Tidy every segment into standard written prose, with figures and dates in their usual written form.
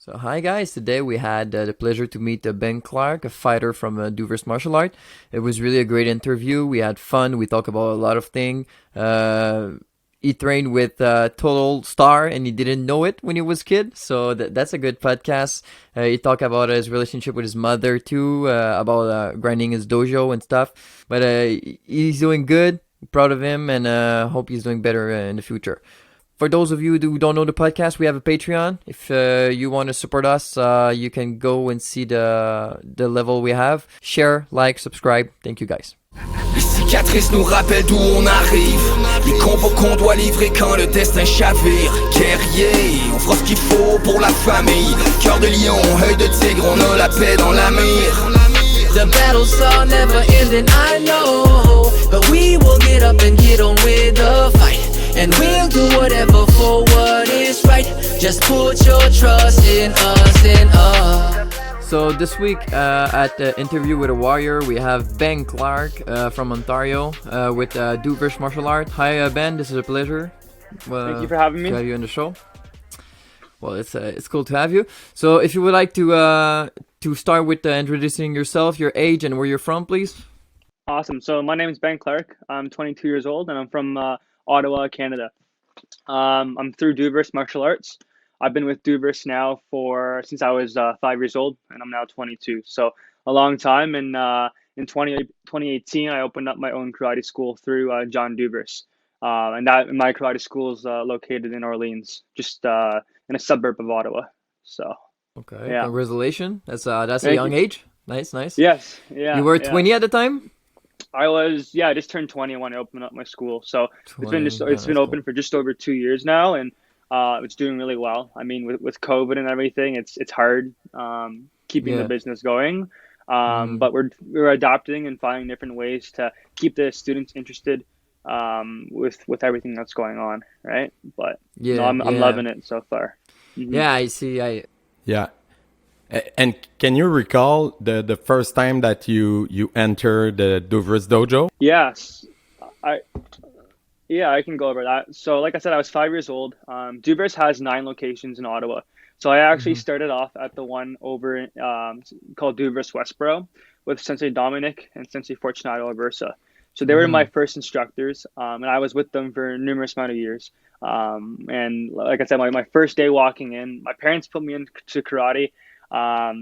So hi guys, today we had the pleasure to meet Ben Clarke, a fighter from Douvris martial art. It was really a great interview. We had fun. We talked about a lot of things. He trained with Total Star and he didn't know it when he was a kid. So that's a good podcast. He talked about his relationship with his mother too, about grinding his dojo and stuff. But he's doing good. Proud of him and hope he's doing better in the future. For those of you who don't know the podcast, we have a Patreon. If you want to support us, you can go and see the level we have. Share, like, subscribe. Thank you guys. Les cicatrices nous rappellent d'où on arrive. Les combats qu'on doit livrer quand le destin chavire. Guerrier, on fera ce qu'il faut pour la famille. Cœur de lion, œil de tigre, on a la paix dans la mire. The battles are never ending, I know. But we will get up and get on with the fight. And we'll do whatever for what is right. Just put your trust in us, in us. So this week at the interview with a warrior, we have Ben Clarke from Ontario with Douvris martial art. Hi Ben, this is a pleasure. Thank you for having me. To have you on the show. Well, it's cool to have you. So if you would like to start with introducing yourself, your age, and where you're from, please. Awesome. So my name is Ben Clarke. I'm 22 years old, and I'm from Ottawa, Canada. I'm through Douvris martial arts. I've been with Douvris now since I was 5 years old, and I'm now 22. So a long time. And in 2018, I opened up my own karate school through John Douvris. And my karate school is located in Orleans, just in a suburb of Ottawa. So okay, yeah. Congratulations. That's a young age. Nice. Yes, yeah. You were 20 at the time? I just turned 20 when I opened up my school. So 20, it's been open for just over 2 years now, and it's doing really well. I mean, with COVID and everything, it's hard keeping the business going. But we're adapting and finding different ways to keep the students interested with everything that's going on, right? But I'm loving it so far. Mm-hmm. Yeah, I see. Yeah. And can you recall the first time that you entered the Douvris dojo? Yes, I can go over that. So like I said, I was 5 years old. Douvris has 9 locations in Ottawa. So I actually started off at the one over called Douvris Westboro with Senseï Dominic and Senseï Fortunato Aversa. So they were my first instructors, and I was with them for a numerous amount of years. And like I said, my first day walking in, my parents put me into karate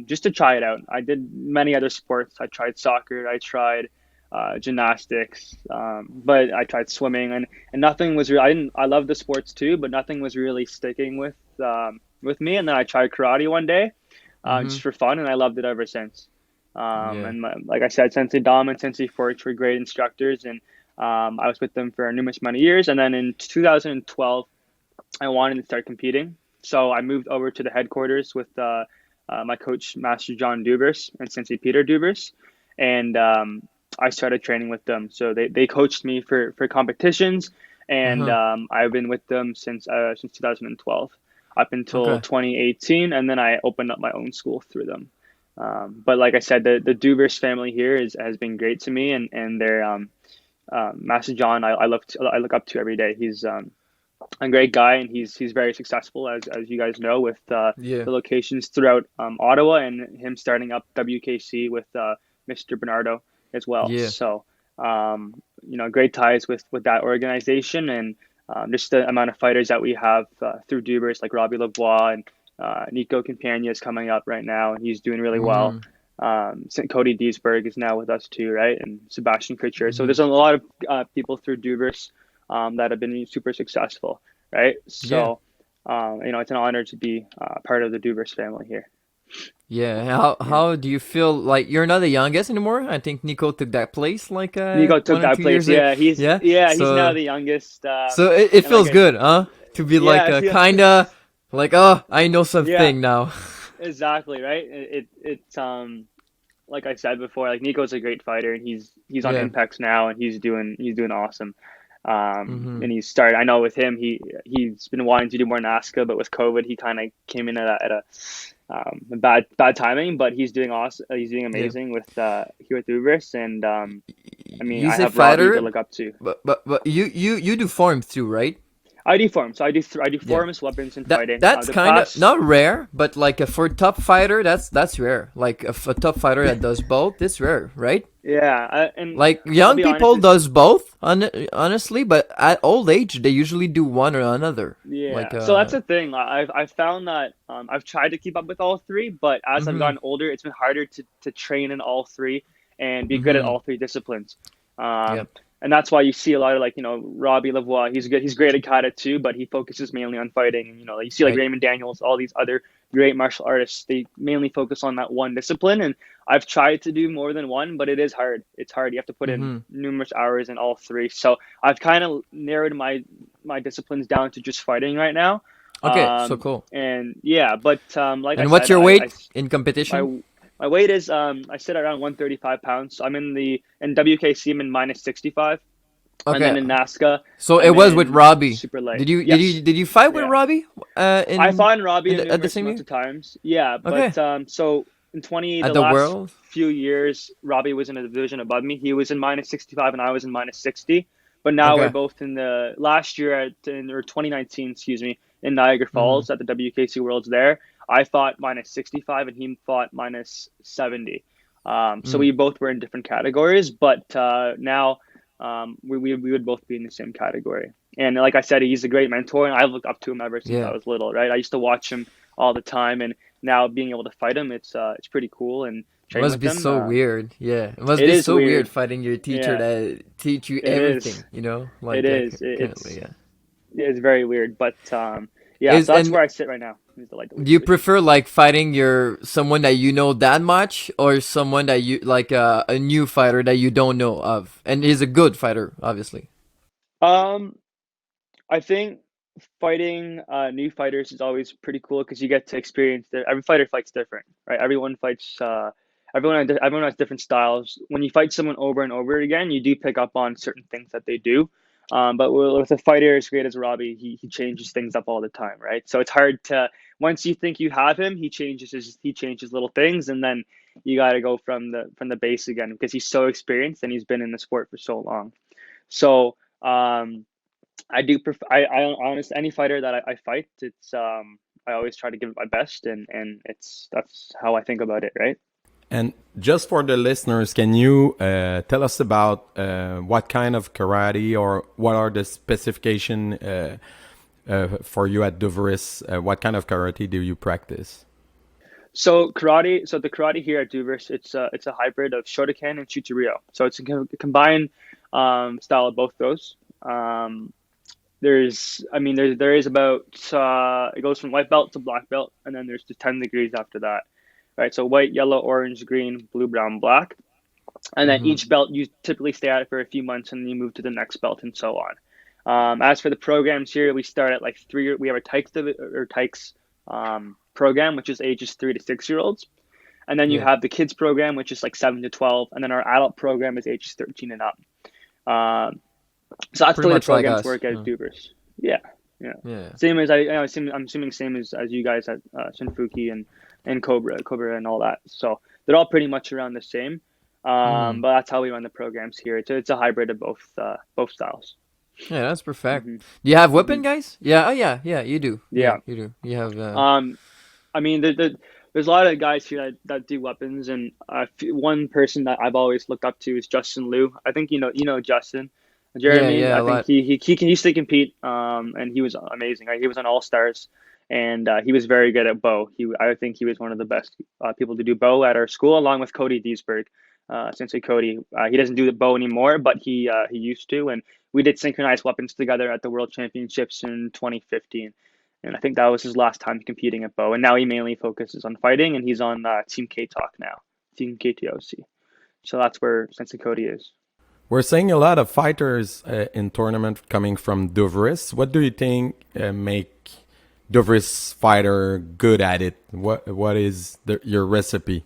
just to try it out. I did many other sports. I tried soccer. I tried gymnastics, but I tried swimming, and nothing was really. I loved the sports too, but nothing was really sticking with me. And then I tried karate one day, just for fun, and I loved it ever since. And like I said, Senseï Dom and Senseï Forch were great instructors, and I was with them for a numerous amount of years. And then in 2012, I wanted to start competing, so I moved over to the headquarters with my coach, Master John Douvris and Senseï Peter Douvris, and I started training with them. So they coached me for competitions, and I've been with them since 2012 up until 2018, and then I opened up my own school through them. But like I said, the Douvris family here has been great to me, and their Master John I look up to every day. He's a great guy, and he's very successful, as you guys know, with the locations throughout Ottawa, and him starting up WKC with Mr. Bernardo as well. So great ties with that organization, and just the amount of fighters that we have through Douvris, like Robbie Lavoie, and Nico Campagna is coming up right now, and he's doing really well. Cody Deesberg is now with us too, right? And Sebastian Kutcher. So there's a lot of people through Douvris that have been super successful, right? So it's an honor to be part of the Douvris family here. Yeah. How do you feel? Like, you're not the youngest anymore? I think Nico took that place. Nico took that place. Yeah, he's now the youngest. So it feels good, huh? To be kind of like, oh, I know something now. Exactly, right? It's like I said before, like, Nico's a great fighter, and he's on Impex now, and he's doing awesome. And he started. I know with him, he's been wanting to do more NASCA, but with COVID, he kind of came in at a bad timing. But he's doing awesome. He's doing amazing with here with Douvris, and I mean, he's I a have fighter Robbie to look up to. But you do form too, right? I do form. So I do Yeah. forms, weapons, and fighting. That's The kind of class. not rare, but like for a top fighter, that's rare. Like a top fighter that does both, it's rare, right? Yeah, and Like I'll young be honest. people does both, honestly, but at old age they usually do one or another. Like Yeah, so that's the thing. I've found that I've tried to keep up with all three, but as I've mhm, gotten older, it's been harder to train in all three and be good at mhm, all three disciplines. yeah, And that's why you see a lot of, like, Robbie Lavoie. He's good. He's great at kata too, but he focuses mainly on fighting. And you see like right, Raymond Daniels, all these other great martial artists. They mainly focus on that one discipline. And I've tried to do more than one, but it is hard. It's hard. You have to put in mhm. numerous hours in all three. So I've kind of narrowed my disciplines down to just fighting right now. Okay, so cool. And yeah, but like I And what's said, your I weight in competition? my my weight is I sit around 135 pounds. I'm in WKC. I'm in minus 65, and Okay, then in NASCA so it I'm was with in Robbie. super light. Did you fight with Yeah. Robbie? I fought Robbie a At the numerous same amounts year? of times. Yeah, Okay, but so in at the the last World. few years, Robbie was in a division above me. He was in minus 65 and I was in minus 60. But now we're Okay. both in the last year or 2019, excuse me, in Niagara Mhm. Falls at the WKC Worlds there. I fought minus 65 and he fought minus 70. So Mm. we both were in different categories, but now we would both be in the same category. And like I said, he's a great mentor, and I've looked up to him ever since I Yeah. was little. Right, I used to watch him all the time, and now being able to fight him, it's pretty cool and It train must with be him. so weird. Yeah. It must It be is so weird weird. fighting your teacher Yeah, that teach you it is. everything, you know? It Like is. currently, yeah. It's very weird, but yeah. Is So that's and where I sit right now. Is the do you division. prefer like fighting your someone that you know that much or someone that you like a new fighter that you don't know of and is a good fighter, obviously. Um, I think fighting new fighters is always pretty cool because you get to experience every fighter fights different, right? Everyone fights. Everyone has different styles. When you fight someone over and over again, you do pick up on certain things that they do. But with a fighter as great as Robbie, he changes things up all the time, right? So it's hard to once you think you have him, he changes little things, and then you got to go from the base again because he's so experienced and he's been in the sport for so long. So I do prefer. I honest any fighter that I fight, it's I always try to give it my best, and that's how I think about it, right? And just for the listeners, can you tell us about what kind of karate or what are the specification for you at Douvris? What kind of karate do you practice? So the karate here at Douvris, it's a hybrid of Shotokan and Chutoryo. So it's a combined style of both those. There is about it goes from white belt to black belt, and then there's just 10 degrees after that, right? So white, yellow, orange, green, blue, brown, black, and then Mhm. each belt you typically stay at it for a few months, and then you move to the next belt, and so on. As for the programs here, we start at like three. We have a Tykes program, which is ages 3 to 6 year olds, and then you Yeah. have the kids program, which is like 7 to 12, and then our adult program is ages 13 and up. Um, so that's the Pretty way the much like programs us. work at Yeah. Dubers. Yeah, yeah. Yeah. Same as I'm assuming same as you guys at SUNFUKI and Cobra and all that. So they're all pretty much around the same. Mhm. But that's how we run the programs here. It's a hybrid of both styles. Yeah, that's perfect. Hmm. Do you have Hmm. weapon, guys? Yeah. Oh yeah. Yeah, you do. Yeah, Yeah. you do. You have Um, I mean, there's a lot of guys here that do weapons, and one person that I've always looked up to is Justin Liu. I think you know Justin, yeah, Jeremy. yeah, I a think lot. he can used to compete, and he was amazing. Right? He was on All Stars, and he was very good at bow. I think he was one of the best people to do bow at our school, along with Cody Deesberg. Sensei Cody, he doesn't do the bow anymore, but he used to, and we did synchronized weapons together at the World Championships in 2015. And I think that was his last time competing at Bow. And now he mainly focuses on fighting, and he's on Team K Talk now, Team KTOC. So that's where Sensei Cody is. We're seeing a lot of fighters in tournament coming from Douvris. What do you think make Douvris fighter good at it? What is your recipe?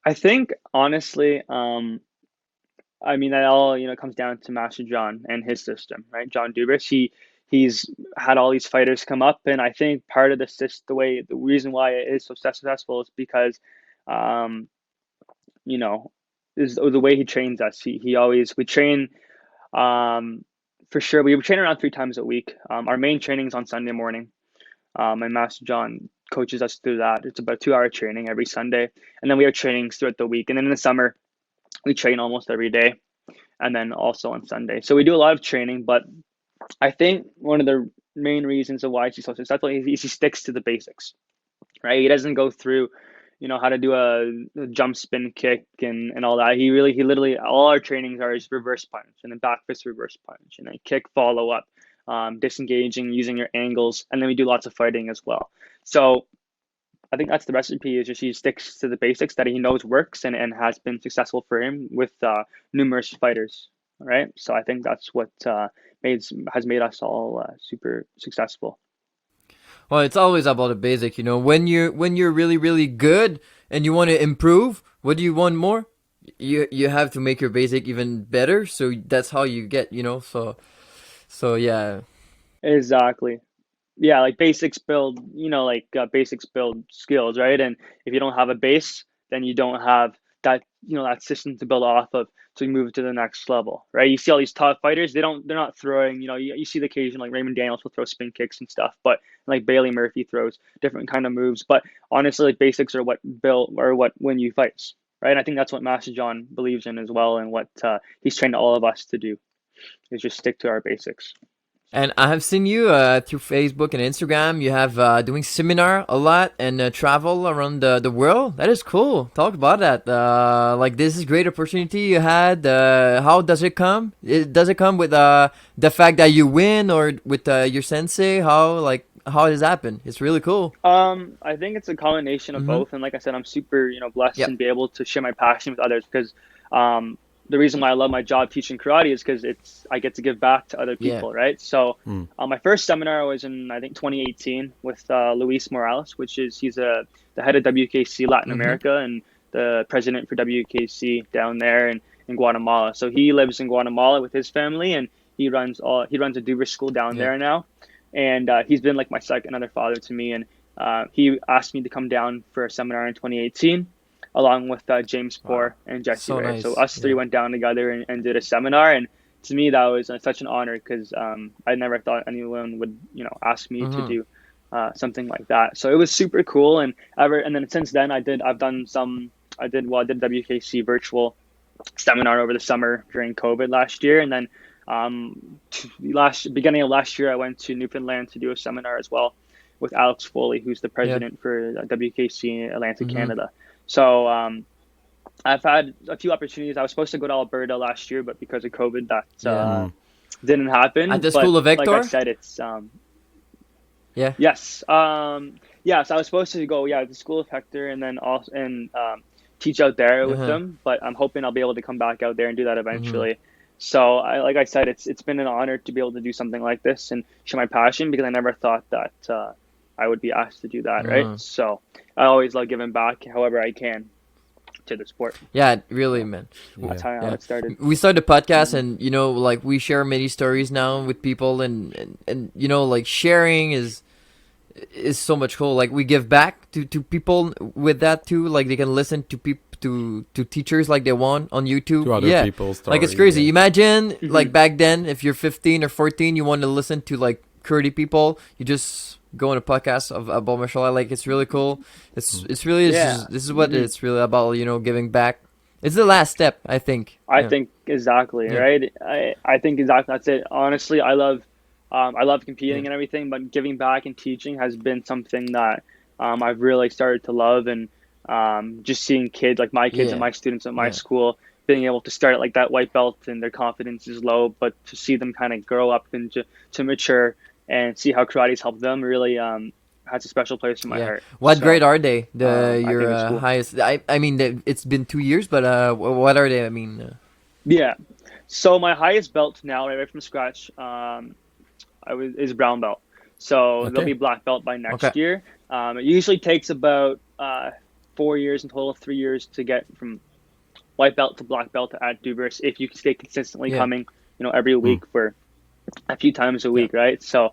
I think honestly, I mean that all comes down to Master John and his system, right? John Dubris. He's had all these fighters come up, and I think part of the reason why it is so successful is because, um, you know, is the way he trains us. He always we train um For sure, we train around 3 times a week. Our main training is on Sunday morning. And Master John coaches us through that. It's about 2 hour training every Sunday, and then we have trainings throughout the week. And then in the summer, we train almost every day, and then also on Sunday. So we do a lot of training. But I think one of the main reasons of why he's so successful is he sticks to the basics, right? He doesn't go through, how to do a jump spin kick and all that. He literally, all our trainings are just reverse punch and then back fist reverse punch and then kick follow up, disengaging, using your angles, and then we do lots of fighting as well. So I think that's the recipe, is just he sticks to the basics that he knows works and has been successful for him with numerous fighters, right? So I think that's what has made us all super successful. Well, it's always about the basic, when you're really, really good and you want to improve, what do you want more? You have to make your basic even better. So that's how you get, so yeah. Exactly. Yeah, like basics build, basics build skills, right? And if you don't have a base, then you don't have that, that system to build off of to move to the next level, right? You see all these top fighters, they're not throwing, you see the occasion like Raymond Daniels will throw spin kicks and stuff, but like Bailey Murphy throws different kind of moves. But honestly, like basics are what win you fights, right? And I think that's what Master John believes in as well, and what he's trained all of us to do, is just stick to our basics. And I have seen you through Facebook and Instagram. You have doing seminar a lot and travel around the world. That is cool. Talk about that. Like, this is great opportunity you had. How does it come? Does it come with the fact that you win, or with your sensei? How does it happen? It's really cool. I think it's a combination of both. And like I said, I'm super blessed and be able to share my passion with others, because the reason why I love my job teaching karate is because I get to give back to other people, right? So my first seminar was in, I think, 2018 with Luis Morales, he's the head of WKC Latin America and the president for WKC down there in Guatemala. So he lives in Guatemala with his family, and he runs a Douvris school down there now. And he's been like my second other father to me. And he asked me to come down for a seminar in 2018. Along with James Poor and Jesse so Ray. Nice. So us three went down together and did a seminar. And to me, that was such an honor, because I never thought anyone would, ask me to do something like that. So it was super cool. And then since then, I did WKC virtual seminar over the summer during COVID last year. And then beginning of last year, I went to Newfoundland to do a seminar as well with Alex Foley, who's the president for WKC Atlantic Canada. So I've had a few opportunities. I was supposed to go to Alberta last year, but because of COVID, that didn't happen. At the School of Hector? Like I said, it's yes. So I was supposed to go to the School of Hector and then also teach out there with them. But I'm hoping I'll be able to come back out there and do that eventually. So like I said, it's been an honor to be able to do something like this and share my passion, because I never thought that I would be asked to do that, right? So I always love giving back however I can to the sport. Yeah, really, man. That's how it started. We started the podcast, and like, we share many stories now with people, and like, sharing is so much cool. Like, we give back to people with that too. Like, they can listen to people to teachers like they want on YouTube. To other people's stories. Like, it's crazy. Imagine like back then, if you're 15 or 14, you want to listen to like karate people, you just go on a podcast about martial art. Like, it's really cool. It's really this is what it's really about, giving back. It's the last step, I think. I think exactly, right? I think exactly that's it. Honestly, I love competing and everything, but giving back and teaching has been something that I've really started to love. And just seeing kids, like my kids and my students at my school, being able to start at like that white belt and their confidence is low, but to see them kind of grow up and to mature and see how karate's helped them really has a special place in my heart. What grade are they? Your cool. highest? I mean, it's been 2 years, but what are they? I mean, so my highest belt now, right from scratch, is brown belt. So they'll be black belt by next year. It usually takes about 4 years in total, 3 years to get from white belt to black belt at Douvris, if you can stay consistently coming, every week for a few times a week, right? So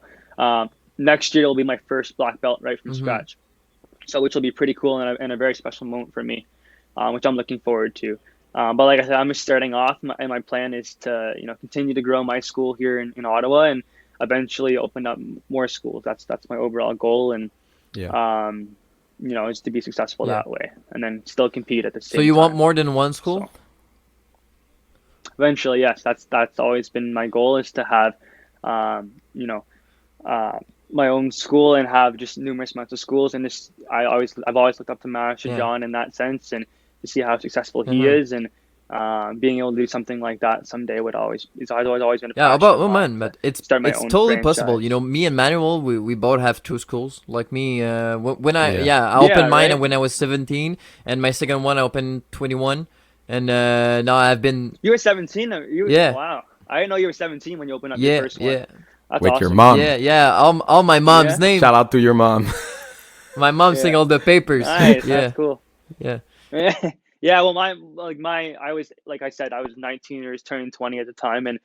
next year will be my first black belt right from scratch, so which will be pretty cool and a very special moment for me, which I'm looking forward to. But like I said, I'm just starting off, and my plan is to, continue to grow my school here in Ottawa, and eventually open up more schools. That's my overall goal, and Yeah. is to be successful Yeah. that way, and then still compete at the same So you time. want more than one school? So, eventually, yes, that's always been my goal, is to have, my own school and have just numerous amounts of schools. And this, I've always looked up to Master Yeah. John in that sense, and to see how successful he Mhm. is, and being able to do something like that someday would always been a Yeah, passion about of mine, man, but to it's start my it's own totally possible. franchise. You know, me and Manuel, we both have two schools. Like me, when I Yeah. I opened mine Right. when I was 17, and my second one I opened 21, and now I've been You were 17. yeah Wow. I didn't know you were 17 when you opened up your first one. yeah That's With your awesome. mom. yeah all my mom's Yeah. name. Shout out to your mom. My mom Yeah. sing all the papers. Nice. Yeah, That's cool. yeah. Yeah, well, I was, like I said, I was 19 years, turning 20 at the time, and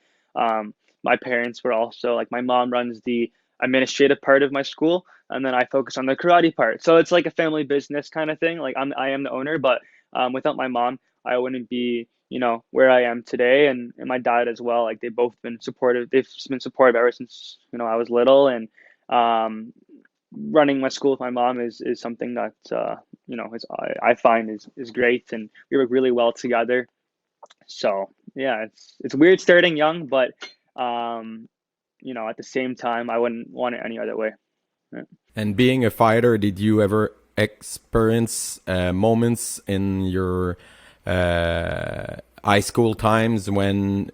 my parents were also, like, my mom runs the administrative part of my school, and then I focus on the karate part. So it's like a family business kind of thing. Like, I am the owner, but without my mom, I wouldn't be, where I am today, and my dad as well. Like, they've both been supportive. They've been supportive ever since, I was little, and um, running my school with my mom is something that I find is great, and we work really well together. So yeah, it's weird starting young, but at the same time, I wouldn't want it any other way. Yeah. And being a fighter, did you ever experience moments in your high school times when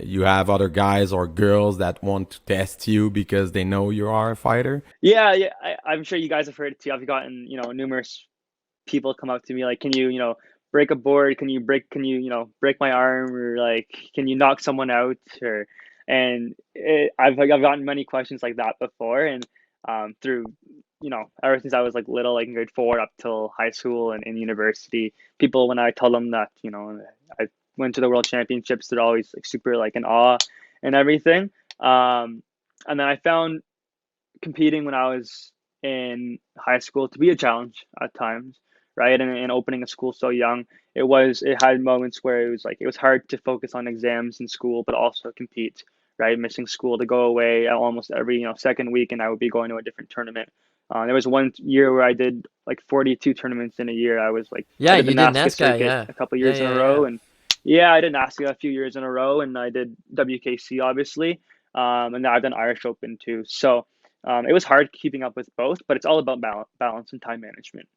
you have other guys or girls that want to test you because they know you are a fighter? Yeah. I'm sure you guys have heard it too. I've gotten numerous people come up to me like, can you break a board? Break my arm, or like, can you knock someone out? Or I've gotten many questions like that before, and through ever since I was like little, like in grade 4 up till high school and in university, people, when I tell them that I went to the world championships, they're always like super like in awe and everything. And then I found competing when I was in high school to be a challenge at times, right? And opening a school so young, it had moments where it was hard to focus on exams in school, but also compete, right? Missing school to go away almost every second week, and I would be going to a different tournament. There was one year where I did like 42 tournaments in a year. Yeah, I did the you did NASCA NASCAR. circuit Yeah, a couple yeah, years in a yeah, yeah. row, and yeah, I did NASCAR a few years in a row, and I did WKC obviously, and now I've done Irish Open too. So it was hard keeping up with both, but it's all about balance and time management,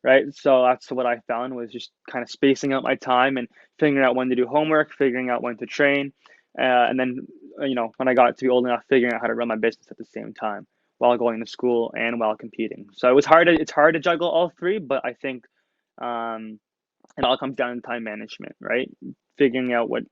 right? So that's what I found, was just kind of spacing out my time and figuring out when to do homework, figuring out when to train, and then when I got to be old enough, figuring out how to run my business at the same time while going to school and while competing. So it's hard to juggle all three, but I think um, it all comes down to time management, right? Figuring out what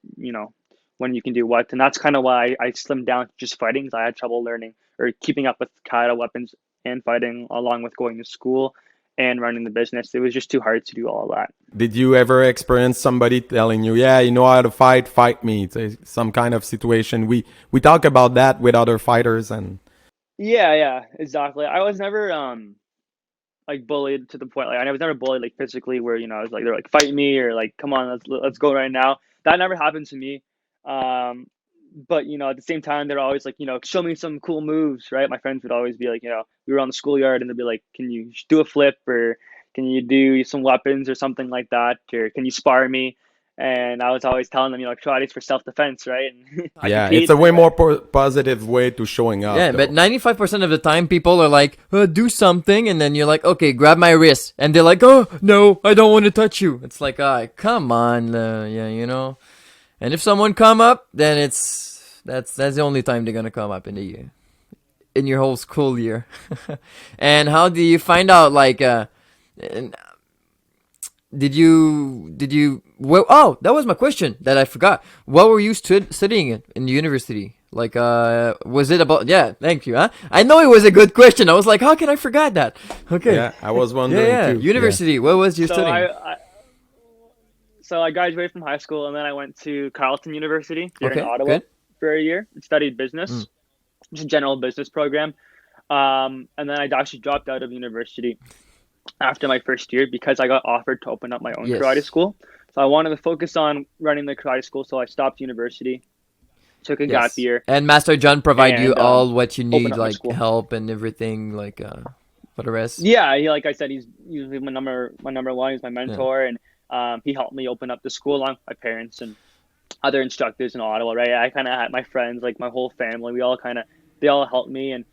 when you can do what, and that's kind of why I slimmed down to just fighting, because I had trouble learning or keeping up with kata weapons and fighting, along with going to school and running the business. It was just too hard to do all that. Did you ever experience somebody telling you, "Yeah, you know how to fight, fight me"? Some kind of situation. We talk about that with other fighters, and Yeah, exactly. I was never like bullied to the point, like I was never bullied like physically, where I was like, they're like, fight me, or like, come on, let's go right now. That never happened to me. Um, but at the same time, they're always like, show me some cool moves, right? My friends would always be like, we were on the schoolyard, and they'd be like, can you do a flip, or can you do some weapons or something like that, or can you spar me? And I was always telling them, karate's for self-defense, right? And I yeah, it's compete. a way more positive way to showing up. Yeah, though. but 95% of the time, people are like, do something, and then you're like, okay, grab my wrist. And they're like, oh, no, I don't want to touch you. It's like, come on, yeah. And if someone come up, then that's the only time they're gonna come up in the year, in your whole school year. And how do you find out, like, did you, well, oh, that was my question that I forgot. What were you studying in the university? Like, was it about, yeah, thank you, huh? I know it was a good question. I was like, how can I forget that? Okay. Yeah, I was wondering Yeah, too. university. What was you So studying? I graduated from high school, and then I went to Carleton University here in Okay, Ottawa good. for a year and studied business, just a general business program. And then I actually dropped out of university after my first year because I got offered to open up my own karate Yes. school. So I wanted to focus on running the karate school, so I stopped university, took a gap year. And Master John provide you and, all what you open need, up my like school. help and everything, like for the rest. Yeah, like I said, he's usually my number one. He's my mentor, and he helped me open up the school along with my parents and other instructors in Ottawa. Right, I kind of had my friends, like my whole family. They all helped me and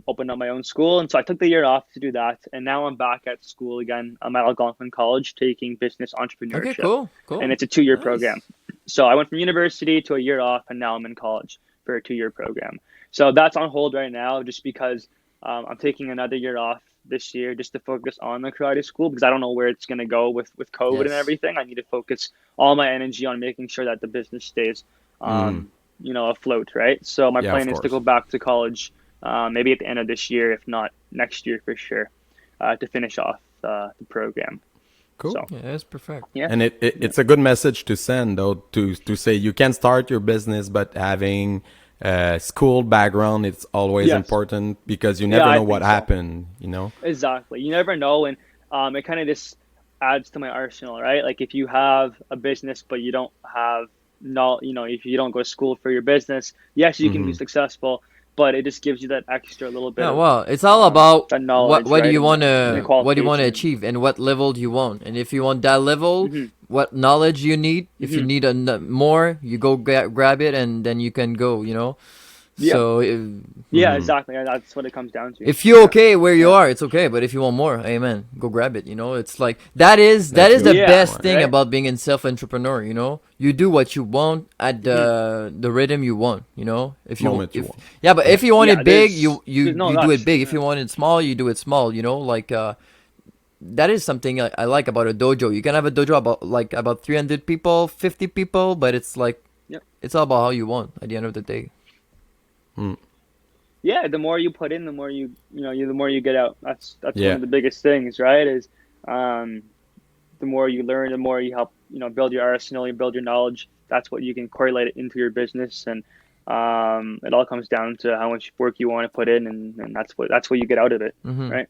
opened up my own school. And so I took the year off to do that, and now I'm back at school again. I'm at Algonquin College taking business entrepreneurship. Okay, cool. And it's a 2-year Nice. program. So I went from university to a year off, and now I'm in college for a 2-year program. So that's on hold right now, just because I'm taking another year off this year just to focus on the karate school, because I don't know where it's going to go with COVID and everything. I need to focus all my energy on making sure that the business stays, afloat, right? So my plan is to go back to college maybe at the end of this year, if not next year for sure, to finish off the program. Cool. So, Yeah, that's perfect. yeah. And it's a good message to send, though, to say you can start your business, but having school background, it's always important, because you never know what happened, Exactly. You never know. And it kind of just adds to my arsenal, right? Like if you have a business, but you don't have, if you don't go to school for your business, yes, you can be successful, but it just gives you that extra little bit. Yeah, well, it's all about that knowledge, what do right? you want And the to qualification. achieve, and what level do you want, and if you want that level, what knowledge you need. If you need more, you go grab it, and then you can go. Yeah. So Yeah, exactly. That's what it comes down to. if you're okay where you are, it's okay. But if you want more, amen, go grab it. It's like that is the best thing about being a self-entrepreneur. You do what you want at the rhythm you want. If you Moment you want. Yeah, but if you want it big, you there's no do rush. it big. If you want it small, you do it small. Like that is something I like about a dojo. You can have a dojo about 300 people, 50 people, but it's like it's all about how you want at the end of the day. Yeah, the more you put in, the more the more you get out. That's one of the biggest things, right? Is the more you learn, the more you help build your arsenal, you build your knowledge. That's what you can correlate it into your business, and it all comes down to how much work you want to put in, and that's what you get out of it, right?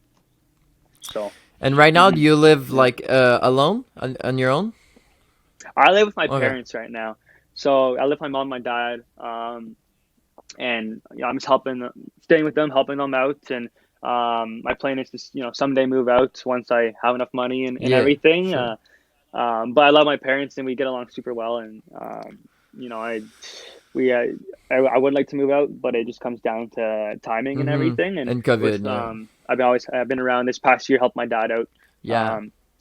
So. And right now, do you live like alone on your own? I live with my parents right now. So I live with my mom, and my dad, and I'm just staying with them, helping them out. And my plan is to someday move out once I have enough money and everything. Sure. But I love my parents, and we get along super well. And I would like to move out, but it just comes down to timing and everything. And COVID. I've been around this past year, helped my dad out.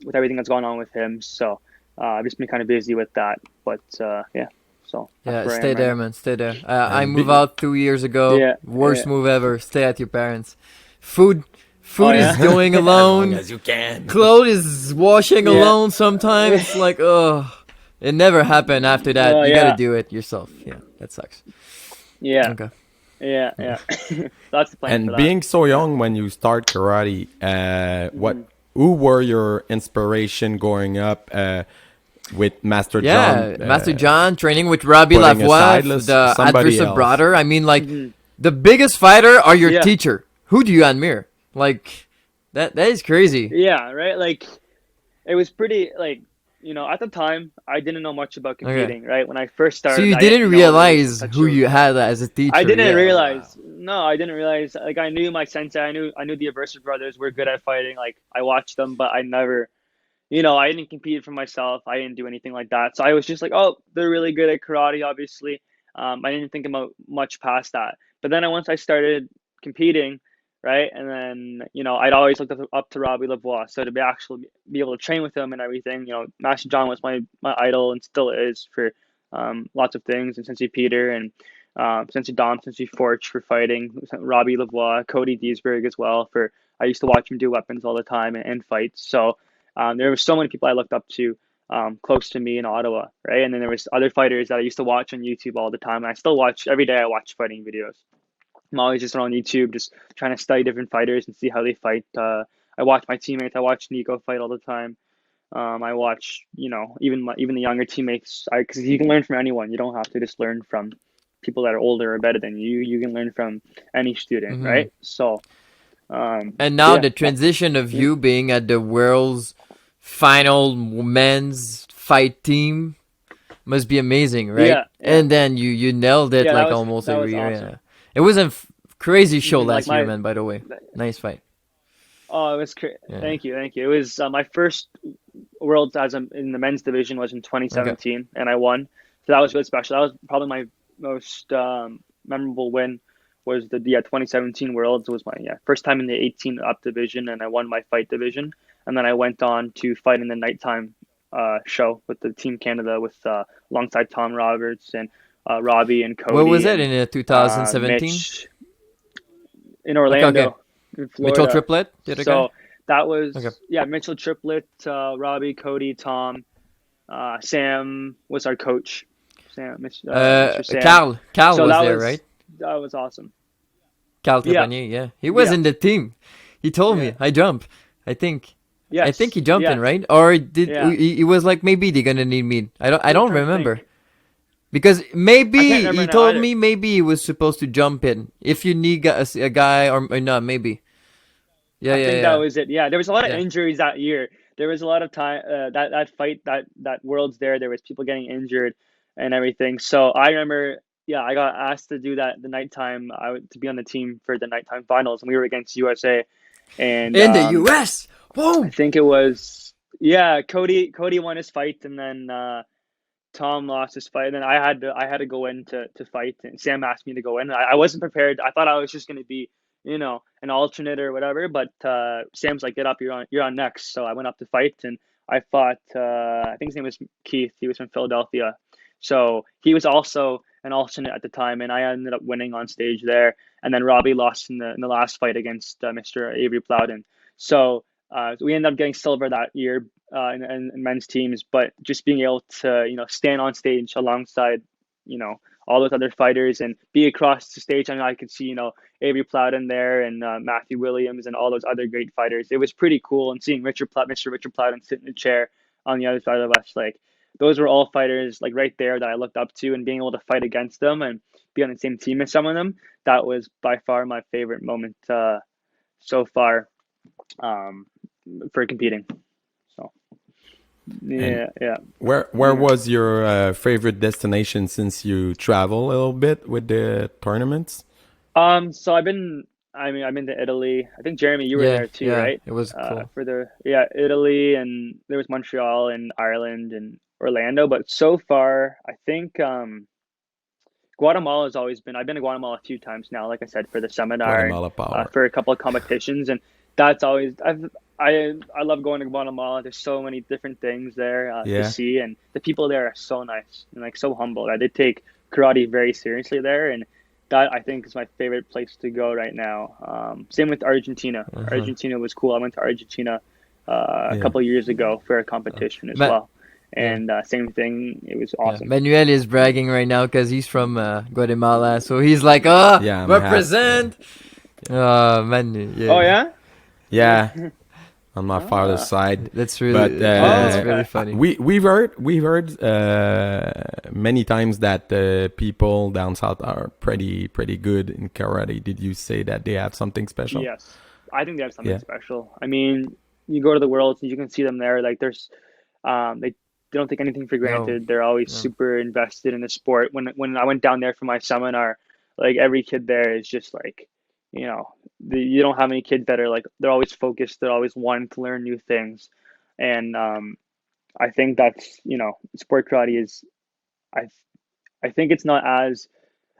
With everything that's going on with him. So I've just been kind of busy with that. But So stay there, man. Stay there. I moved out 2 years ago. Worst move ever. Stay at your parents. Food is going alone. As you can. Clothes is washing alone sometimes. It's like, it never happened after that. You gotta do it yourself. Yeah, that sucks. Yeah. Okay. Yeah. That's the plan. And for that. being so young when you start karate, who were your inspiration growing up? With Master John. Master John training with Robbie Lavoie, the adversary brother. I mean, like, the biggest fighter are your teacher. Who do you admire? Like, that is crazy. Yeah, right? Like, it was pretty, like, at the time, I didn't know much about competing, right? When I first started. So you didn't realize who you had as a teacher? I didn't realize. No, I didn't realize. Like, I knew my sensei. I knew the adversary brothers were good at fighting. Like, I watched them, but I never... I didn't compete for myself. I didn't do anything like that. So I was just like, oh, they're really good at karate, obviously. I didn't think about much past that. But then once I started competing, right, and then, I'd always looked up to Robbie Lavoie. So to be able to train with him and everything, Master John was my idol and still is for lots of things. And Senseï Peter and Senseï Dom, Senseï Forge for fighting, Robbie Lavoie, Cody Deesberg as well. I used to watch him do weapons all the time and fights. So there were so many people I looked up to close to me in Ottawa, right? And then there was other fighters that I used to watch on YouTube all the time. And I still watch every day. I watch fighting videos. I'm always just on YouTube, just trying to study different fighters and see how they fight. I watch my teammates. I watch Nico fight all the time. I watch, even the younger teammates. Because you can learn from anyone. You don't have to just learn from people that are older or better than you. You can learn from any student, right? So. And now the transition of you being at the world's final men's fight team must be amazing, right? Yeah, And then you nailed it yeah. like almost That was every year. awesome. Yeah. It was a crazy show Even like last year, my man. By the way, nice fight. Oh, it was Yeah. thank you, thank you. It was my first Worlds in the men's division was in Okay. 2017, and I won. So that was really special. That was probably my most memorable win. Was the 2017 Worlds. It was my first time in the 18 up division, and I won my fight division. And then I went on to fight in the nighttime show with the Team Canada with alongside Tom Roberts and Robbie and What was Cody it and in 2017? Mitch in Okay, okay. Orlando, in Mitchell Florida. Triplet, the other guy. So that was Okay. Mitchell Triplet, Robbie, Cody, Tom, Sam was our coach. Mr. Sam. Carl So was that there, was right? that was awesome. Carl Yeah, Trepanier, yeah. He was yeah, in the team. He told me. yeah. I jump. I think. I think Yes, he jumped in, yes, right? Or did yeah. he was like maybe they're gonna need me. I I'm don't trying to remember. think. Because I can't maybe he remember now told either. me maybe he was supposed to jump in if you need a guy or not maybe. Yeah, I yeah, think that yeah. was it. Yeah, there was a lot of Yeah. injuries that year. There was a lot of time that fight that Worlds there. There was people getting injured and everything. So I remember, yeah, I got asked to do that the nighttime. To be on the team for the nighttime finals, and we were against USA. And In the US. I Boom. think it was Cody won his fight, and then Tom lost his fight, and then I had to go in to fight, and Sam asked me to go in. I wasn't prepared. I thought I was just going to be, an alternate or whatever, but Sam's like, get up, you're on next. So I went up to fight, and I fought, I think his name was Keith. He was from Philadelphia. So he was also an alternate at the time, and I ended up winning on stage there. And then Robbie lost in the last fight against Mr. Avery Plowden. So we ended up getting silver that year in men's teams, but just being able to stand on stage alongside all those other fighters and be across the stage, and I could see Avery Plowden there and Matthew Williams and all those other great fighters. It was pretty cool, and seeing Mr. Richard Plowden sit in the chair on the other side of us, like those were all fighters like right there that I looked up to, and being able to fight against them and be on the same team as some of them, that was by far my favorite moment so far um, for competing. So And yeah. where was your favorite destination since you travel a little bit with the tournaments? So I've been to Italy. I think Jeremy, you were Yeah, there too, yeah. right? It was cool. For Italy, and there was Montreal and Ireland and Orlando. But so far, I think Guatemala has always been. I've been to Guatemala a few times now, like I said, for the seminar and Guatemala Power. for a couple of competitions, and that's always I love going to Guatemala. There's so many different things there to Yeah. see, and the people there are so nice and like so humble. They take karate very seriously there, and that I think is my favorite place to go right now. Same with Argentina. Argentina was cool. I went to Argentina a Yeah. couple years ago for a competition as Ma- well, yeah. and same thing. It was Yeah. awesome. Manuel is bragging right now because he's from Guatemala, so he's like, Yeah, I'm represent. Manu, yeah. Oh yeah. Yeah, on my father's side. That's really, But that's okay. really funny. we've heard many times that people down south are pretty good in karate. Did you say that they have something special? Yes, I think they have something Yeah. special. I mean, you go to the Worlds and you can see them there. Like there's, they don't take anything for granted. They're always no. super invested in the sport. When I went down there for my seminar, like every kid there is just like, you don't have any kids that are like they're always focused. They're always wanting to learn new things, and I think that's sport karate is. I I think it's not as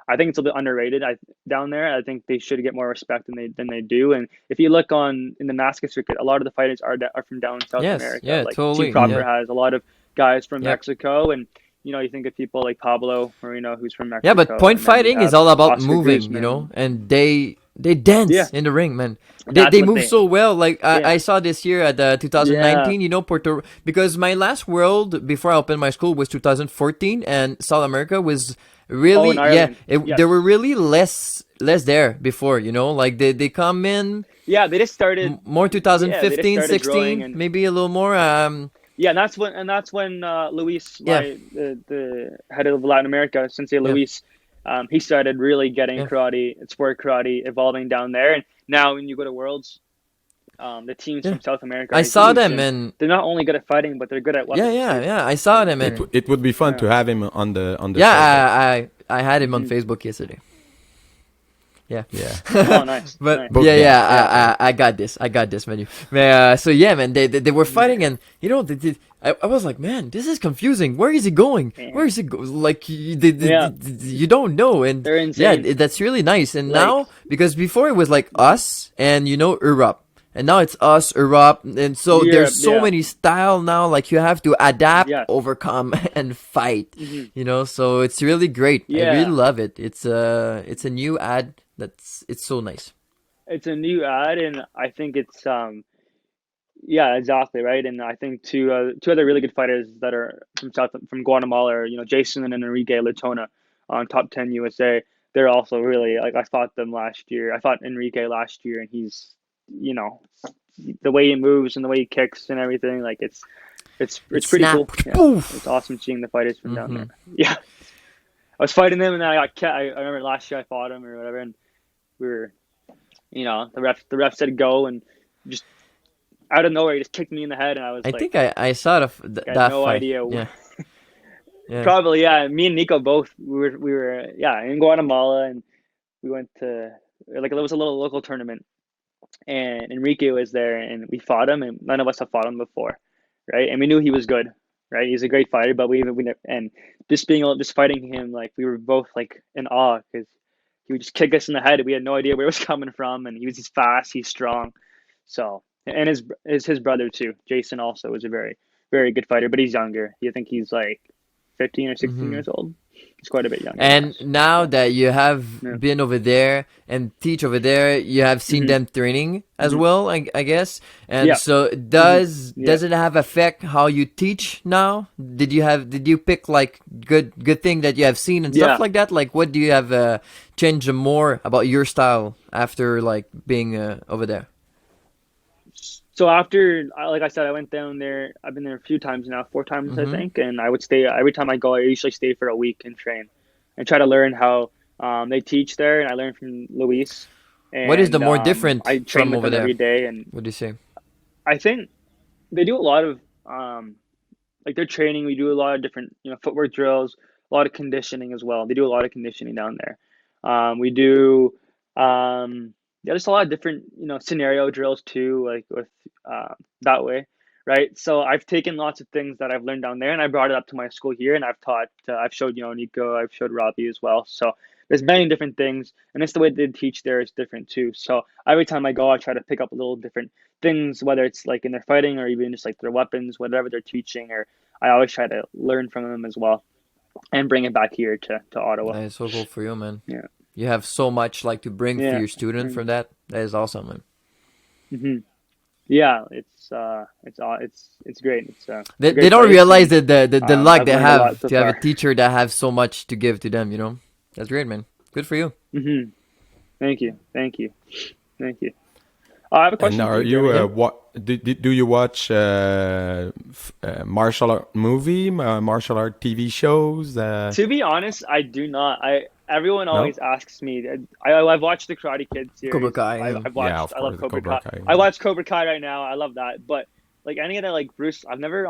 I think it's a bit underrated. Down there, I think they should get more respect than they do. And if you look in the NASCAR circuit, a lot of the fighters are from down in South Yes, America. yeah, Like totally. Team Proper Yeah. has a lot of guys from Yep. Mexico, and you think of people like Pablo Marino, who's from Mexico. Yeah, but point and then you fighting is have all about Oscar moving, Guzman. and they dance Yeah, in the ring, man. that's They what move they. so well. Like Yeah, I saw this year at the yeah. 2019, because my last world before I opened my school was 2014, and South America was Oh, really in Ireland. there were Yes. really less there before, like they come in Yeah, they just started. more Yeah, they just 2015, started growing, 16, and maybe a little more. yeah, and that's when Luis, Yeah, the head of Latin America, Sensei yeah, Luis, he started really getting yeah, sport karate evolving down there. And now when you go to Worlds, the teams Yeah. from South America. I are saw huge, them, and and they're not only good at fighting, but they're good at weapons. yeah. I saw them, and It would be fun to have him on the show. yeah, I had him on Facebook yesterday. Yeah. Yeah. Oh, nice. But nice. Book I got this, man. So yeah, man, they were fighting, and you know, I was like, man, this is confusing. Where is he going? Yeah. Where is he like? Yeah. You don't know, and They're insane. yeah, that's really nice. And Like- now, because before it was like us and Europe. And now it's us, Europe, and so Europe, there's so yeah. many style now. Like you have to adapt, Yes. overcome, and fight. Mhm. You know, so it's really great. I Yeah. really love it. It's a new ad it's so nice. It's a new ad, and I think it's yeah, exactly right. And I think two other really good fighters that are from Guatemala are, Jason and Enrique Latona on Top 10 USA. They're also really, like, I fought them last year. I fought Enrique last year, and he's, the way he moves and the way he kicks and everything, like it's pretty Snap. cool. Yeah. Poof. It's awesome seeing the fighters from down Mhm. there. Yeah, I was fighting them, and then I got I remember last year I fought him or whatever, and we were, the ref said go, and just out of nowhere he just kicked me in the head, and I was I like, think I saw I had that no fight. idea. Yeah. Yeah. Probably, yeah. Me and Nico both we were in Guatemala, and we went to, like, there was a little local tournament, and Enrique was there, and we fought him, and none of us have fought him before, right? And we knew he was good, right? He's a great fighter, but and just fighting him, like, we were both like in awe, because he would just kick us in the head. We had no idea where it was coming from, and he's fast, he's strong. So, and his brother too, Jason, also was a very, very good fighter, but he's younger. I think he's like 15 or 16 years old. He's quite a bit younger. And now that you have Yeah. been over there and teach over there, you have seen them training as well, I guess. And Yeah. so does Yeah. it have effect how you teach now? Did you pick like good thing that you have seen and Yeah. stuff like that? Like what do you have changed more about your style after like being over there? So after, like I said, I went down there. I've been there a few times now, 4 times I think, and I would stay every time I go. I usually stay for a week and train, and try to learn how they teach there. And I learned from Luis. And, What is the more different I train from with over them there? every day, and What do you say? I think they do a lot of like their training. We do a lot of different footwork drills, a lot of conditioning as well. They do a lot of conditioning down there. We do there's a lot of different scenario drills too, like with that way, right? So I've taken lots of things that I've learned down there, and I brought it up to my school here, and I've taught. I've showed Nico, I've showed Robbie as well. So there's many different things, and it's the way they teach there is different too. So every time I go, I try to pick up a little different things, whether it's like in their fighting or even just like their weapons, whatever they're teaching, or I always try to learn from them as well, and bring it back here to Ottawa. That is so cool for you, man. Yeah. You have so much like to bring Yeah. for your student from that. That is awesome, man. hmm Yeah, it's great. It's They great don't place, realize and, that the luck I've they learned a lot have so to have a far. teacher that have so much to give to them, That's great, man. Good for you. Thank you. I have a question. And are for you Joey. do you watch martial art martial art TV shows? To be honest, I do not. Everyone always asks me. I've watched the Karate Kid series. Cobra Kai. I've watched. Yeah, of I love course, Cobra Cobra Kai. Kai. I watch Cobra Kai right now. I love that. But like any of the like Bruce, I've never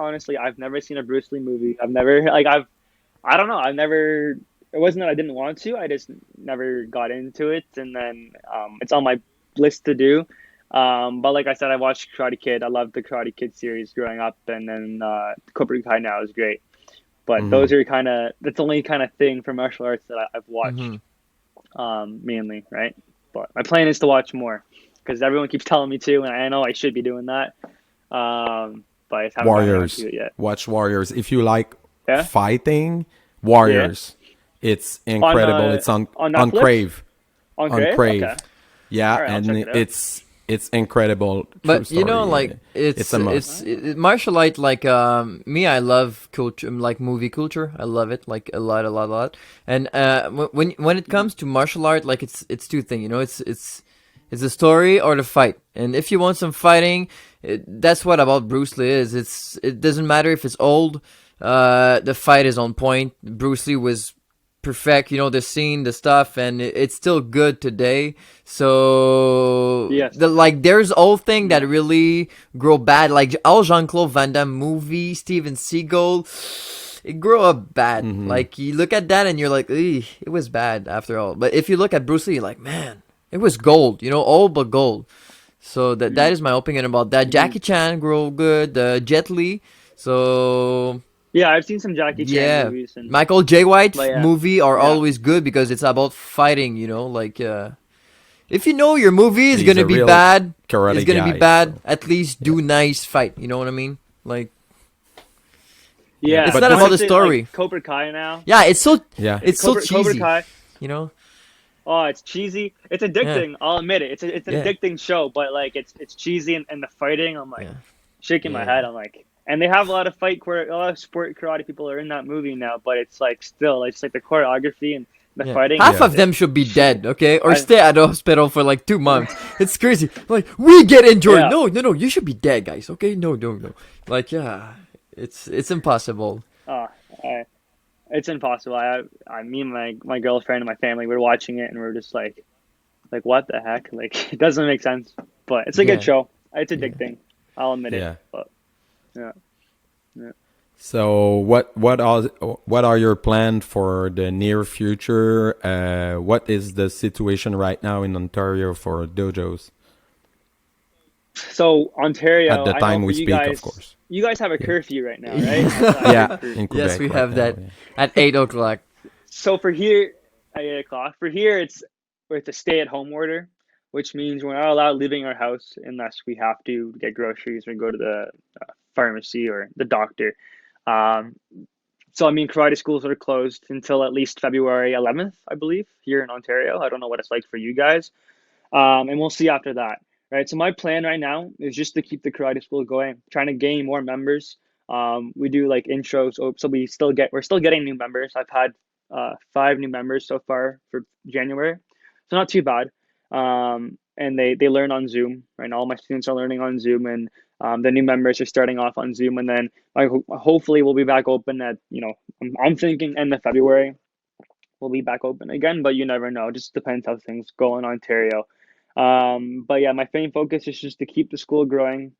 seen a Bruce Lee movie. I don't know. I've never. It wasn't that I didn't want to. I just never got into it, and then it's on my list to do. But like I said, I watched Karate Kid. I loved the Karate Kid series growing up, and then Cobra Kai now is great. But those are that's the only kind of thing for martial arts that I've watched mainly, right? But my plan is to watch more because everyone keeps telling me to, and I know I should be doing that. But I just haven't gotten around Warriors. to it yet. Watch Warriors. If you like Yeah? fighting, Warriors. It's incredible. It's on Netflix? Crave. On On Crave? Crave. Okay. Yeah, All right, I'll and check it out. it's incredible. True But story. like it's a must. martial art. Like me, I love culture, like movie culture. I love it like a lot. And when it comes to martial art, like it's two things. It's the story or the fight. And if you want some fighting, that's what about Bruce Lee is. It doesn't matter if it's old. The fight is on point. Bruce Lee was perfect, you know, the scene, the stuff, and it's still good today. So Yes. there's old thing that really grow bad, like all Jean-Claude Van Damme movie, Steven Seagal, it grew up bad. Like you look at that and you're like, it was bad after all. But if you look at Bruce Lee, you're like, man, it was gold, you know, all but gold. So that is my opinion about that. Jackie Chan grew good, Jet Li. So Yeah, I've seen some Jackie Chan movies. And, Michael J. White But yeah. movie are always good because it's about fighting, you know, like if you know your movie is He's gonna a be real bad, karate it's gonna guy, be bad. so. At least do nice fight. You know what I mean? Like yeah, It's But not this about the honestly, story. Like Cobra Kai now. yeah, it's so Yeah. it's so Cobra cheesy. Kai. You know? Oh, it's cheesy. It's addicting. I'll admit it. It's an Yeah. addicting show, but like it's cheesy and the fighting. I'm like Yeah. shaking my head. I'm like, and they have a lot of a lot of sport karate people are in that movie now, but it's like still, it's like the choreography and the Yeah. fighting. Half Yeah. of them should be dead, okay, or I- stay at the hospital for like 2 months. It's crazy. Like we get injured. Yeah. No. You should be dead, guys. Okay, no. Like it's impossible. It's impossible. Me and my girlfriend and my family were watching it, and we're just like what the heck? Like it doesn't make sense, but it's a Yeah. good show. It's addicting. I'll admit Yeah. it. But yeah. So what are your plans for the near future? What is the situation right now in Ontario for dojos? So Ontario, At the I time know we for you speak, guys, of course. You guys have a curfew right now, right? Yeah, in Quebec Yes, we right have now, that yeah. at 8 o'clock. So for here, at 8 o'clock. For here, it's a stay-at-home order, which means we're not allowed leaving our house unless we have to get groceries or go to the pharmacy or the doctor. Um, so I mean, karate schools are closed until at least February 11th, I believe, here in Ontario. I don't know what it's like for you guys, and we'll see after that. Right. So my plan right now is just to keep the karate school going, trying to gain more members. We do like intros, so we're still getting new members. I've had 5 new members so far for January, so not too bad. And they learn on Zoom. Right now, all my students are learning on Zoom, and the new members are starting off on Zoom. And then hopefully we'll be back open at I'm thinking end of February. We'll be back open again, but you never know. It just depends how things go in Ontario. But yeah, my main focus is just to keep the school growing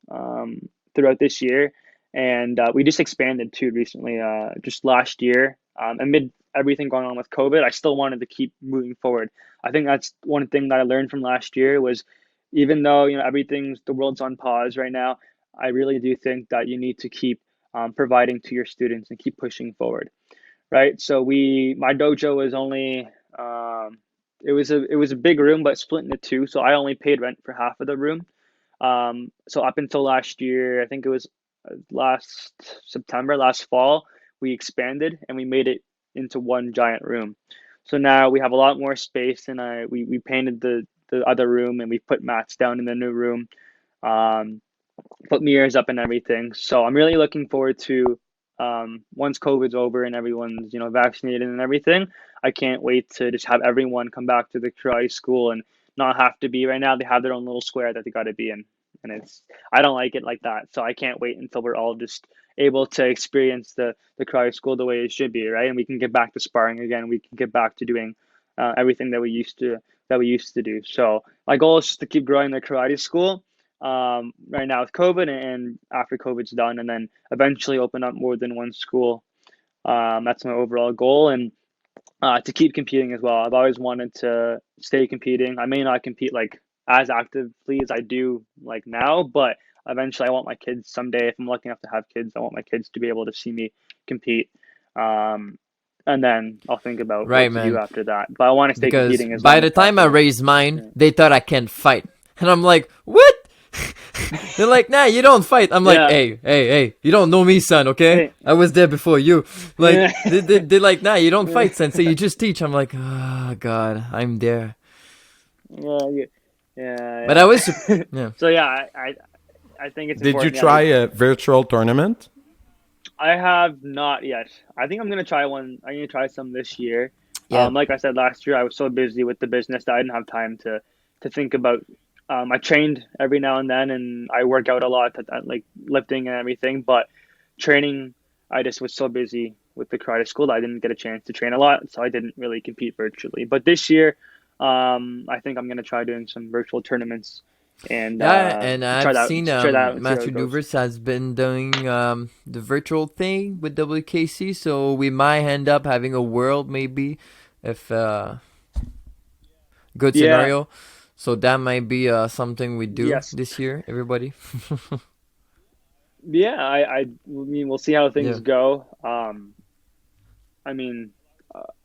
throughout this year. And we just expanded too recently, just last year. Amid everything going on with COVID, I still wanted to keep moving forward. I think that's one thing that I learned from last year was, even though the world's on pause right now, I really do think that you need to keep providing to your students and keep pushing forward. Right. So my dojo was only it was a big room, but split into 2. So I only paid rent for half of the room. So up until last year, I think it was last September, last fall, we expanded and we made it into one giant room. So now we have a lot more space, and we painted the other room, and we put mats down in the new room, put mirrors up and everything. So I'm really looking forward to once COVID's over and everyone's vaccinated and everything. I can't wait to just have everyone come back to the karate school and not have to be. Right now they have their own little square that they got to be in, and I don't like it like that. So I can't wait until we're all just able to experience the karate school the way it should be, right? And we can get back to sparring again. We can get back to doing everything that we used to do. So my goal is just to keep growing the karate school right now with COVID, and after COVID's done, and then eventually open up more than one school. That's my overall goal, and to keep competing as well. I've always wanted to stay competing. I may not compete like as actively as I do like now, but eventually I want my kids someday, if I'm lucky enough to have kids, I want my kids to be able to see me compete. And then I'll think about Right, what to do man. after that. But I want to stay Because competing as by long the as time I possible. raised mine, they thought I can't fight. And I'm like, what? They're like, nah, you don't fight. I'm like, Yeah. hey, you don't know me, son, okay? Hey. I was there before you. Like, Yeah. they're like, nah, you don't fight, sensei, you just teach. I'm like, oh, God, I'm there. Well, yeah. But I was, yeah. So yeah, I think it's. Did you important. try a virtual tournament? I have not yet. I think I'm gonna try one. I'm gonna try some this year. Yeah. Like I said last year, I was so busy with the business that I didn't have time to think about. I trained every now and then, and I work out a lot, like lifting and everything. But training, I just was so busy with the karate school, I didn't get a chance to train a lot, so I didn't really compete virtually. But this year, I think I'm gonna try doing some virtual tournaments and and try I've that, seen try that, and see how Master it goes. Douvris has been doing the virtual thing with WKC, so we might end up having a world maybe if good Yeah. scenario. So that might be something we do Yes. this year, everybody. Yeah, I mean, we'll see how things Yeah. go. I mean,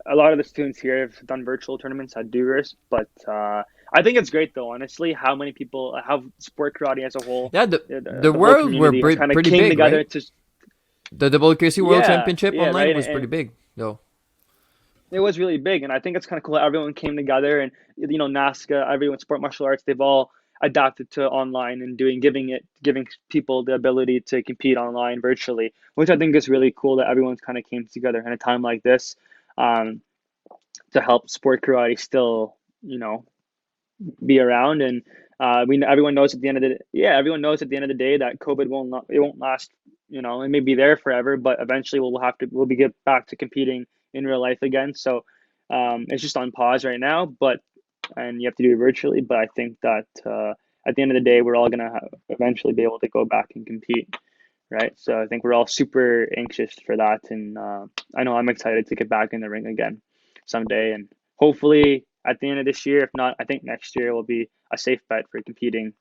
a lot of the students here have done virtual tournaments at Douvris, but I think it's great though. Honestly, how many people, how sport karate as a whole, Yeah, the the whole world were community kind of pretty came big, together right? to. The WKC World Yeah, Championship yeah, online right, was pretty and big, though. it was really big, and I think it's kind of cool. That everyone came together, and NASCA, everyone, sport martial arts, they've all adapted to online and giving people the ability to compete online virtually, which I think is really cool that everyone's kind of came together in a time like this, um, to help sport karate still, be around. And everyone knows at the end of the everyone knows at the end of the day that COVID won't last. It may be there forever, but eventually we'll be get back to competing in real life again. So it's just on pause right now, and you have to do it virtually. But I think that at the end of the day, we're all gonna eventually be able to go back and compete, right? So I think we're all super anxious for that, and I know I'm excited to get back in the ring again someday, and hopefully at the end of this year. If not, I think next year will be a safe bet for competing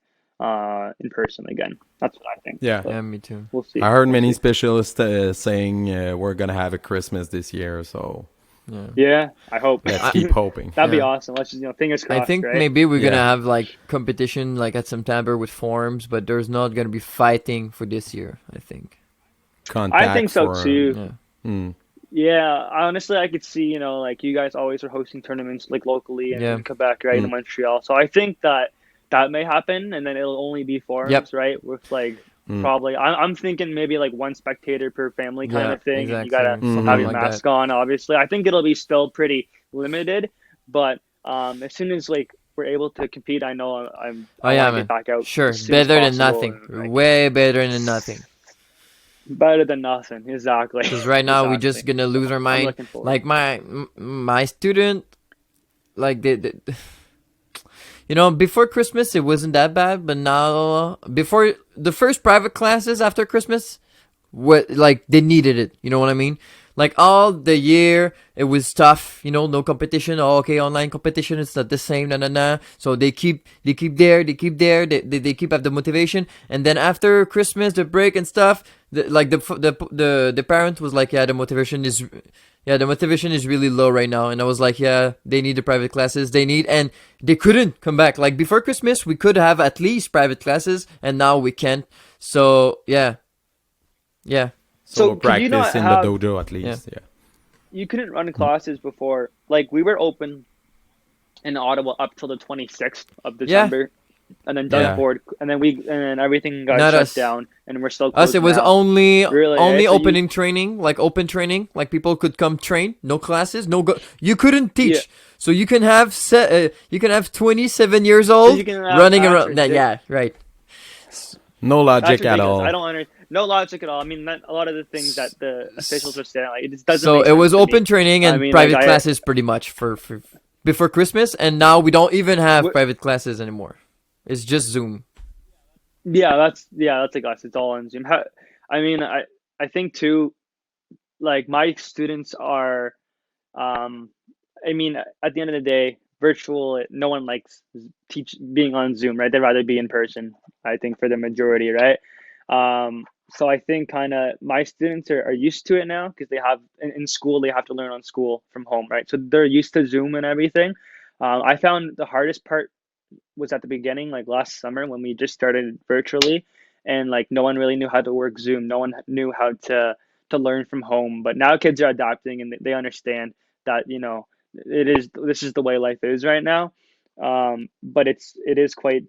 in person again. That's what I think. Yeah. Yeah, me too. We'll see. I heard many specialists saying we're gonna have a Christmas this year, so Yeah, I hope. let's keep hoping. That'd be Yeah. awesome. Let's just fingers crossed. I think right? maybe we're gonna Yeah. have like competition like at September with forums, but there's not gonna be fighting for this year, I think. Contact I think so for, too. Yeah. Yeah, honestly, I could see, like you guys always are hosting tournaments like locally in Quebec, right, in Montreal. So I think that may happen, and then it'll only be forums, right? With like probably, I'm thinking maybe like one spectator per family kind Yeah, of thing, and you exactly. gotta Something have your like mask that. on. Obviously, I think it'll be still pretty limited, but as soon as like we're able to compete, I know I Oh yeah, want to man. get back out. Sure, as soon as better than possible, nothing. and, like, Way better than nothing. better than nothing, exactly. Because right now we're just Exactly. gonna lose our I'm mind. looking forward. Like my student, like before Christmas it wasn't that bad, but now before the first private classes after Christmas, like they needed it. You know what I mean? Like all the year it was tough. No competition. Oh, okay, online competition it's not the same. Nah. So they keep there. They keep have the motivation. And then after Christmas, the break and stuff, the parent was like, the motivation is really low right now. And I was like, they need the private classes. And they couldn't come back. Like before Christmas, we could have at least private classes, and now we can't. So yeah. So can you not practice in have- the dojo at least. Yeah. You couldn't run classes before. Like we were open in Ottawa up till the 26th of December, and then done Yeah. forward, and then everything got Not shut us. down, and we're still Us, closed it was now. only Really, only so opening training, like open training, like people could come train, no classes, you couldn't teach. Yeah. So you can have 27 years old you can have running around. actors, Yeah, right. No That's logic at ridiculous. all. I don't understand. No logic at all. I mean, a lot of the things that the officials are saying, like, it just doesn't. So make it was sense to open me. training and I mean, private like, classes pretty much for before Christmas, and now we don't even have What- private classes anymore. It's just Zoom. Yeah, that's like us. It's all on Zoom. I mean, I think too, like my students are, I mean, at the end of the day, virtual. No one likes being on Zoom, right? They'd rather be in person. I think for the majority, right? So I think kind of my students are used to it now because they have in school they have to learn on school from home, right? So they're used to Zoom and everything. I found the hardest part was at the beginning, like last summer when we just started virtually, and like no one really knew how to work Zoom. No one knew how to learn from home. But now kids are adapting and they understand that this is the way life is right now. But it is quite.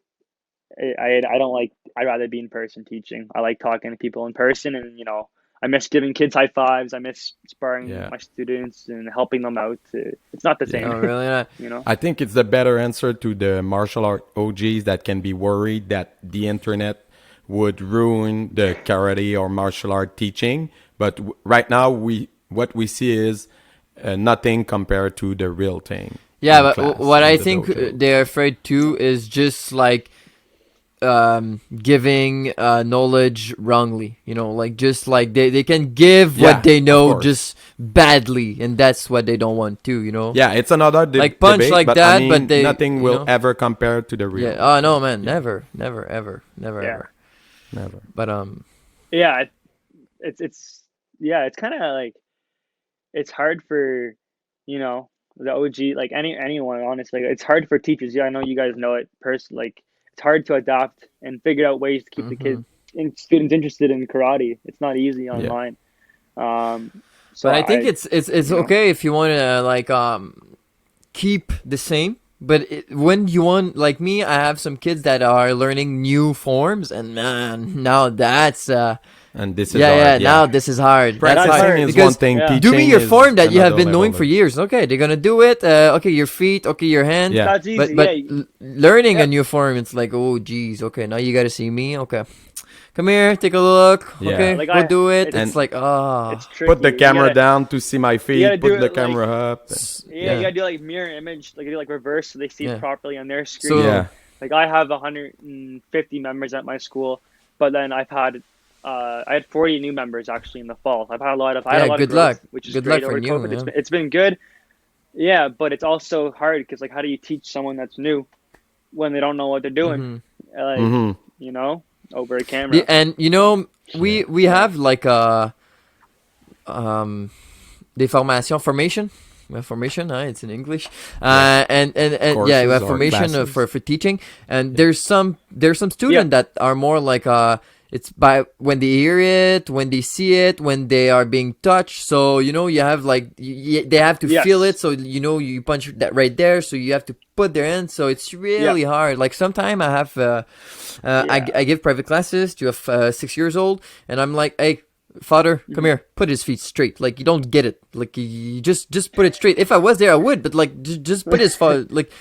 I don't like. I'd rather be in person teaching. I like talking to people in person, and I miss giving kids high fives. I miss sparring my students and helping them out. It's not the same. Oh, really? I think it's the better answer to the martial art OGs that can be worried that the internet would ruin the karate or martial art teaching. But right now, what we see is nothing compared to the real thing. Yeah, in but class, what in I the think dojo. they're afraid too is just like giving knowledge wrongly, you know, like just like they can give Yeah, what they of know course. just badly, and that's what they don't want to, you know. Yeah, it's another Like punch debate, like but that, I mean, but they, nothing you will know? ever compare to the real. Yeah. Oh no, man, never, never, ever, never, Yeah. ever. Never. But Yeah, it's yeah, it's kind of like it's hard for, you know, the OG, like anyone, honestly. It's hard for teachers. Yeah, I know you guys know it personally. Like, it's hard to adapt and figure out ways to keep the kids and students interested in karate. It's not easy online. So but I think it's you know. okay if you want to like keep the same. But when you want, like me, I have some kids that are learning new forms, and man, now that's And this is yeah, hard. now this is hard. That's Practicing hard is because one thing. Yeah. Teaching do me your is form that you have another been doing level. for years. Okay, they're gonna do it. Okay, your feet. Okay, your hand. Yeah. That's easy. But Yeah. learning Yeah. a new form, it's like, oh geez. Okay, now you gotta see me. Okay, come here, take a look. Yeah. Okay, Like go do it. it's- It's like It's tricky. Put the You camera gotta- down to see my feet. gotta do Put the it like- camera up. Yeah, you gotta do like mirror image, like you do like reverse, so they see Yeah. it properly on their So- screen. Yeah. Like I have 150 members at my school, but then I had 40 new members actually in the fall. I had a lot of good growth, luck. which is Good great luck for over you, COVID. yeah. It's been good. Yeah, but it's also hard because like how do you teach someone that's new when they don't know what they're doing? Like Mhm. you know, over a camera. Yeah, and you know, we have like a des formations formation. Formation, it's in English, and yeah, we Courses have or formation classes. for teaching, and there's some students that are more like it's by when they hear it, when they see it, when they are being touched. So you know, you have like they have to Yes. feel it. So you know, you punch that right there. So you have to put their hand. So it's really hard. Like sometimes I have I give private classes to a 6 years old, and I'm like, hey. Father, come here. Put his feet straight. Like you don't get it. Like you just put it straight. If I was there, I would. But like, just put his foot. Like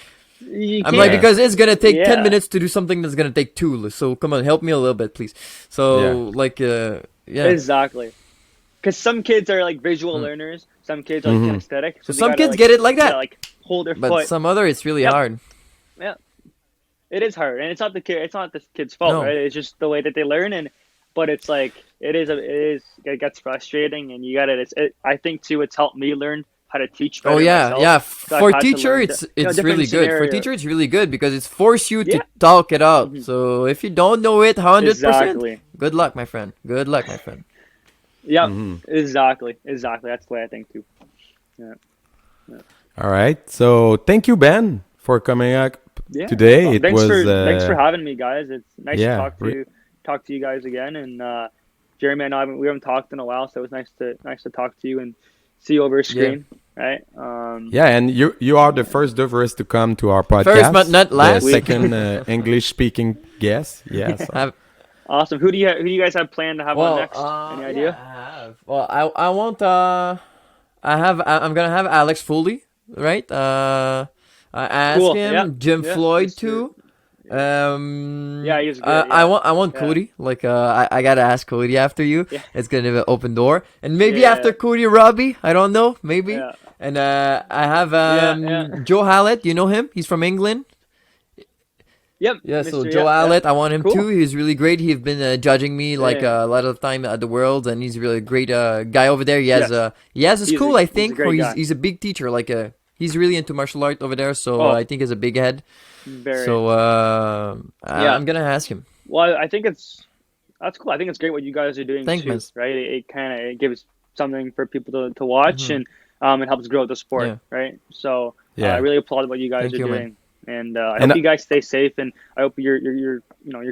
You I'm like can't- because it's gonna take 10 Yeah. minutes to do something that's gonna take 2. So come on, help me a little bit, please. So like yeah. Exactly. Because some kids are like visual learners. Some kids are like kinesthetic. So they some gotta, kids like, get it like that. Like hold their But foot. some other, it's really Yep. hard. Yeah, it is hard, and it's not the kid. It's not the kid's fault, No. right? It's just the way that they learn, but it's like it gets frustrating, and you got it. I think too, it's helped me learn how to teach better. Oh yeah, myself. yeah. So I've For had to teacher, learn it's different really good. For scenario. teacher, it's really good because it's force you to Yeah. talk it out. So if you don't know it 100%, Exactly. good luck, my friend. Good luck, my friend. Yeah, exactly. That's the way I think too. All right. So thank you, Ben, for coming up Yeah. today. Well, It thanks was thanks for having me, guys. It's nice yeah, to talk to you guys again. And Jeremy and I we haven't talked in a while, so it was nice to talk to you and see you over a screen, right? yeah, and you are the first Douvris to come to our podcast. First but not last. The second English speaking guest. Yes. Have, Awesome. Who do you guys have planned to have on next? Any idea? Yeah, I have. Well, I want I'm gonna have Alex Foley, right? I asked Cool. him, Yeah. Jim Yeah, Floyd let's too. do Yeah, he's good, I yeah. want Cody. Like I gotta ask Cody after you. Yeah. It's gonna be an open door, and maybe Yeah. after Cody, Robbie. I don't know. Maybe. Yeah. And I have Yeah. Joe Hallett. You know him? He's from England. Yep. Yeah, so Mr. Joe Hallett, I want him Cool. too. He's really great. He's been judging me like Yeah. a lot of the time at the Worlds, and he's really a great guy over there. He has Yes. he has a He's a- school, I he's a think, great or guy. he's a big teacher. Like he's really into martial art over there, so Oh. I think he's a big head. Very. So Yeah. I'm gonna ask him. Well, I think that's cool. I think it's great what you guys are doing Thanks, too, man. right? It kind of gives something for people to watch, and it helps grow the sport, Yeah. right? So Yeah. I really applaud what you guys Thank are you, man. doing, and I And hope you guys stay safe, and I hope your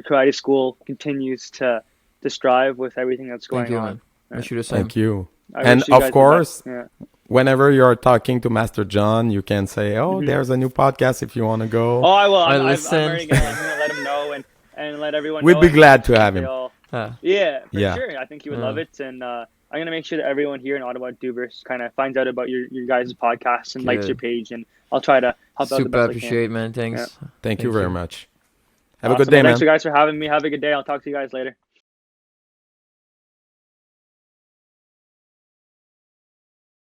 karate school continues to strive with everything that's going Thank you, on. man. I should have said. Thank you. I And wish you guys of the course, best. Yeah. whenever you're talking to Master John, you can say, "Oh, there's a new podcast if you want to go." Oh, I will. I I'm listen. already gonna let him know and let everyone We'd know. be and glad to have they him. all- Ah. Yeah, for Yeah. sure. I think he would love it, and I'm gonna make sure that everyone here in Ottawa Douvris kind of finds out about your guys' podcast and likes Good. your page, and I'll try to help out the Super best I can. appreciate, man. Thanks. Thank you very much. Have a Awesome. good day, Well, man. thanks you guys for having me. Have a good day. I'll talk to you guys later.